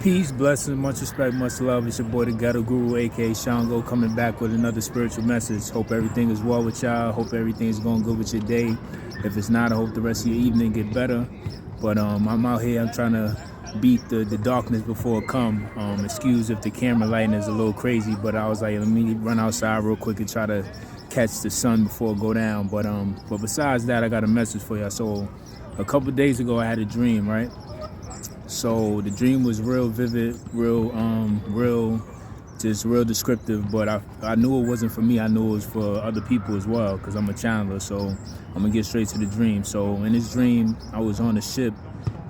Peace, blessings, much respect, much love. It's your boy, the Ghetto Guru, aka Shango, coming back with another spiritual message. Hope everything is well with y'all. Hope everything is going good with your day. If it's not, I hope the rest of your evening get better. But I'm out here. I'm trying to beat the darkness before it come. Excuse if the camera lighting is a little crazy, but I was like, let me run outside real quick and try to catch the sun before it go down. But besides that, I got a message for y'all. So a couple days ago, I had a dream, right? So the dream was real vivid, real descriptive, but I knew it wasn't for me. I knew it was for other people as well, because I'm a channeler. So I'm gonna get straight to the dream. So in this dream, I was on a ship.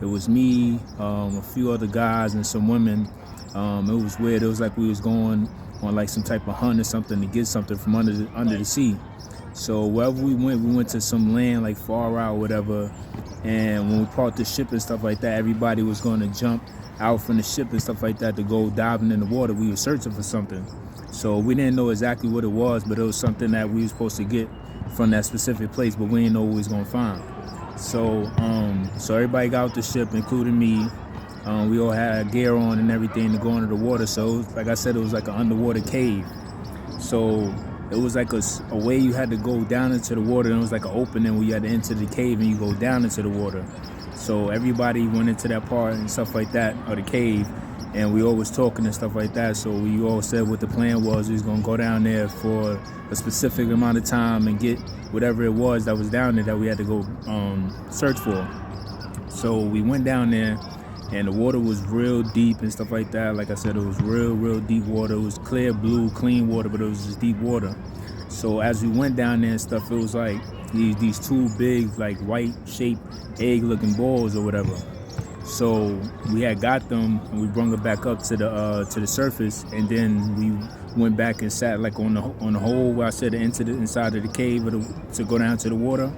It was me, a few other guys, and some women. It was weird. It was like we was going on like some type of hunt or something to get something from under the sea. So wherever we went to some land like far out, whatever. And when we parked the ship and stuff like that, everybody was going to jump out from the ship and stuff like that to go diving in the water. We were searching for something. So we didn't know exactly what it was, but it was something that we were supposed to get from that specific place, but we didn't know what we was going to find. So everybody got out the ship, including me. We all had gear on and everything to go into the water. So like I said, it was like an underwater cave. So it was like a way you had to go down into the water, and it was like an opening where you had to enter the cave and you go down into the water. So everybody went into that part and stuff like that, or the cave, and we all was talking and stuff like that. So we all said what the plan was. We was gonna go down there for a specific amount of time and get whatever it was that was down there that we had to go search for. So we went down there, and the water was real deep and stuff like that. Like I said, it was real deep water. It was clear blue, clean water, but it was just deep water. So as we went down there and stuff, it was like these two big, like white-shaped egg-looking balls or whatever. So we had got them, and we brought it back up to the surface, and then we went back and sat like on the hole where I said inside of the cave to go down to the water.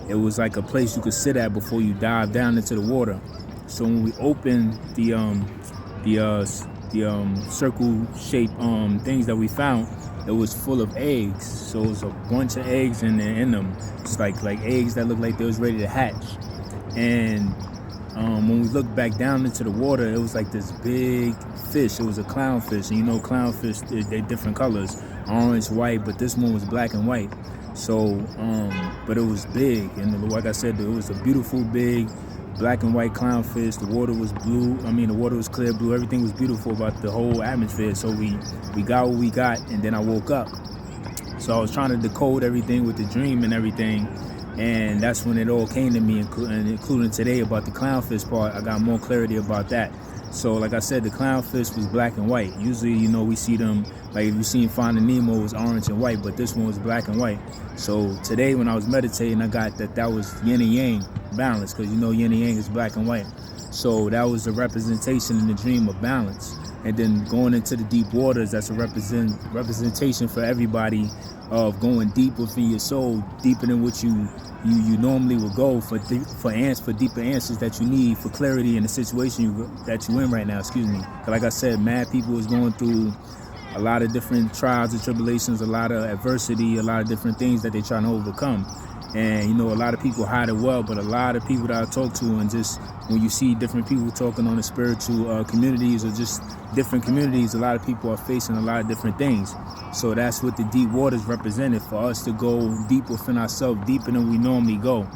It was like a place you could sit at before you dive down into the water. So when we opened the circle-shaped things that we found, it was full of eggs. So it was a bunch of eggs in them. It's like eggs that looked like they was ready to hatch. And when we looked back down into the water, it was like this big fish. It was a clownfish, and you know clownfish, they're different colors, orange, white, but this one was black and white. So, but it was big, and like I said, it was a beautiful big black and white clownfish. The water was blue. The water was clear blue. Everything was beautiful about the whole atmosphere. So we got what we got, and then I woke up. So I was trying to decode everything with the dream and everything, and that's when it all came to me, including today about the clownfish part. I got more clarity about that. So like I said, the clownfish was black and white. Usually, we see them, like if you seen Finding Nemo, it was orange and white, but this one was black and white. So today when I was meditating, I got that was yin and yang balance, because yin and yang is black and white. So that was a representation in the dream of balance. And then going into the deep waters, that's a representation for everybody of going deep within your soul, deeper than what you normally would go for deeper answers that you need for clarity in the situation that you're in right now. Excuse me. Like I said, mad people is going through a lot of different trials and tribulations, a lot of adversity, a lot of different things that they're trying to overcome. And a lot of people hide it well, but a lot of people that I talk to, and just when you see different people talking on the spiritual communities or just different communities, a lot of people are facing a lot of different things. So that's what the deep waters represented, for us to go deep within ourselves, deeper than we normally go,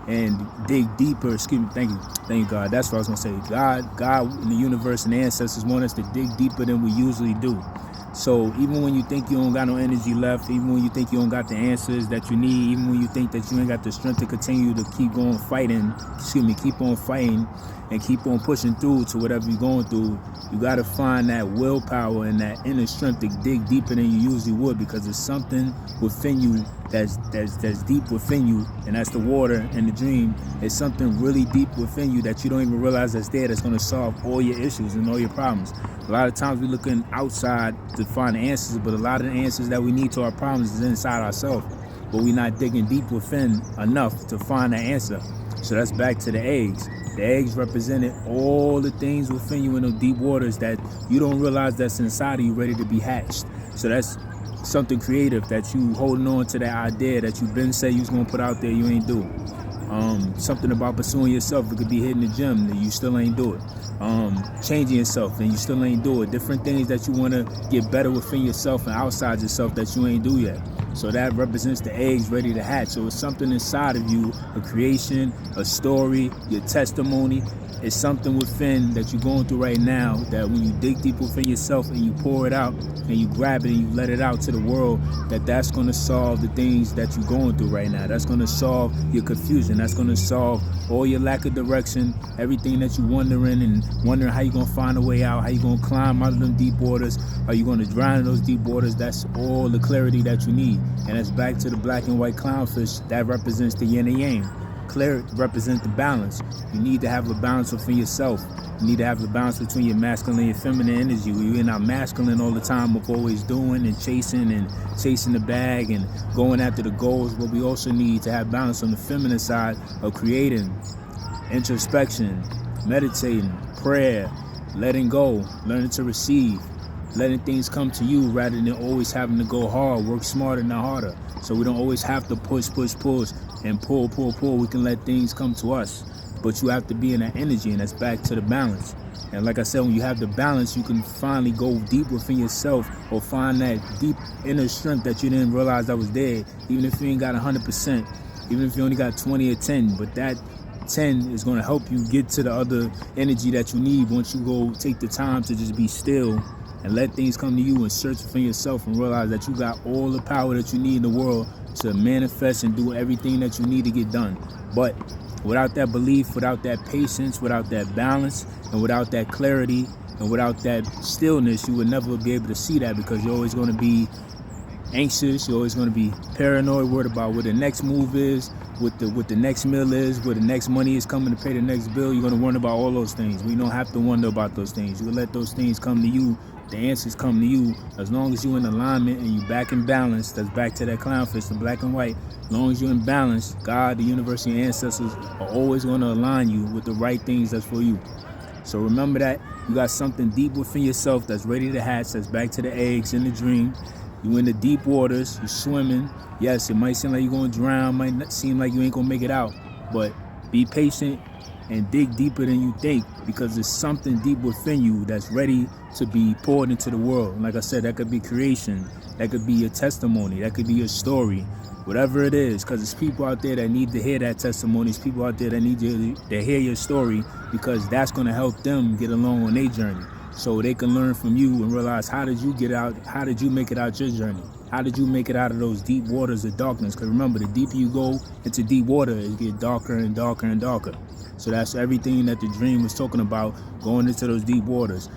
and dig deeper. Excuse me, thank you God. That's what I was gonna say. God in the universe and the ancestors want us to dig deeper than we usually do. So even when you think you don't got no energy left, even when you think you don't got the answers that you need, even when you think that you ain't got the strength to continue to keep on fighting and keep on pushing through to whatever you're going through, you got to find that willpower and that inner strength to dig deeper than you usually would, because there's something within you that's deep within you, and that's the water and the dream. It's something really deep within you that you don't even realize that's there, that's going to solve all your issues and all your problems. A lot of times we're looking outside to find the answers, but a lot of the answers that we need to our problems is inside ourselves, but we're not digging deep within enough to find the answer. So that's back to the eggs. The eggs represented all the things within you in those deep waters that you don't realize that's inside of you, ready to be hatched. So that's something creative that you holding on to, that idea that you've been saying you was gonna put out there, you ain't do. Something about pursuing yourself. It could be hitting the gym that you still ain't do it. changing yourself and you still ain't do it. Different things that you want to get better within yourself and outside yourself that you ain't do yet. So that represents the eggs ready to hatch. So it's something inside of you, a creation, a story, your testimony. It's something within that you're going through right now that when you dig deep within yourself and you pour it out and you grab it and you let it out to the world, that's going to solve the things that you're going through right now. That's going to solve your confusion. That's going to solve all your lack of direction, everything that you're wondering how you're going to find a way out, how you're going to climb out of them deep waters, are you going to drown in those deep waters. That's all the clarity that you need. And that's back to the black and white clownfish. That represents the yin and yang. Clarity represents the balance. You need to have a balance within yourself. You need to have a balance between your masculine and your feminine energy. You're not masculine all the time of always doing and chasing the bag and going after the goals, but we also need to have balance on the feminine side of creating, introspection, meditating, prayer, letting go, learning to receive, letting things come to you rather than always having to go hard, work smarter, not harder. So we don't always have to push, and pull. We can let things come to us. But you have to be in that energy, and that's back to the balance. And like I said, when you have the balance, you can finally go deep within yourself or find that deep inner strength that you didn't realize that was there, even if you ain't got 100%, even if you only got 20 or 10. But that 10 is going to help you get to the other energy that you need once you go take the time to just be still and let things come to you and search within yourself and realize that you got all the power that you need in the world to manifest and do everything that you need to get done. But without that belief, without that patience, without that balance, and without that clarity, and without that stillness, you would never be able to see that because you're always going to be anxious, you're always going to be paranoid, worried about where the next move is, what the next meal is, where the next money is coming to pay the next bill. You're going to wonder about all those things. We don't have to wonder about those things. You will let those things come to you. The answers come to you as long as you're in alignment and you back in balance. That's back to that clownfish, the black and white. As long as you're in balance, God, the universe, and your ancestors are always going to align you with the right things that's for you. So remember that you got something deep within yourself that's ready to hatch. That's back to the eggs in the dream. You're in the deep waters. You're swimming. Yes, it might seem like you're going to drown. Might not seem like you ain't going to make it out. But be patient and dig deeper than you think, because there's something deep within you that's ready to be poured into the world. And like I said, that could be creation, that could be your testimony, that could be your story, whatever it is, because there's people out there that need to hear that testimony. There's people out there that need to hear your story, because that's going to help them get along on their journey, so they can learn from you and realize, how did you get out, how did you make it out your journey? How did you make it out of those deep waters of darkness? Because remember, the deeper you go into deep water, it gets darker and darker and darker. So that's everything that the dream was talking about, going into those deep waters,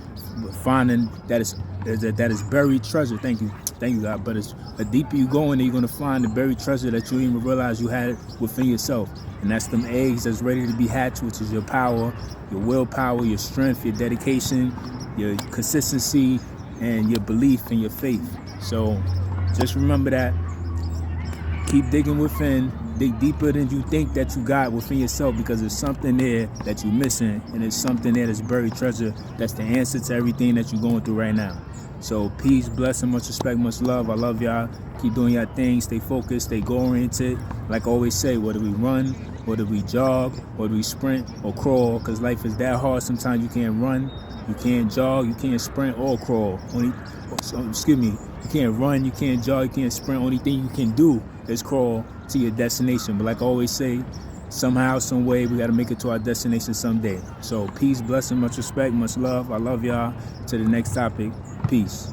finding that is buried treasure. Thank you, God. But it's the deeper you go in there, you're going to find the buried treasure that you didn't even realize you had within yourself. And that's them eggs that's ready to be hatched, which is your power, your willpower, your strength, your dedication, your consistency, and your belief and your faith. So just remember that. Keep digging within. Dig deeper than you think that you got within yourself, because there's something there that you're missing, and there's something there that's buried treasure that's the answer to everything that you're going through right now. So peace, blessing, much respect, much love. I love y'all. Keep doing your thing. Stay focused. Stay goal-oriented. Like I always say, whether we run, whether we jog, whether we sprint or crawl, because life is that hard. Sometimes you can't run, you can't jog, you can't sprint or crawl. You can't run, you can't jog, you can't sprint. Only thing you can do is crawl to your destination. But like I always say, somehow, some way, we got to make it to our destination someday. So peace, blessing, much respect, much love. I love y'all. To the next topic. Peace.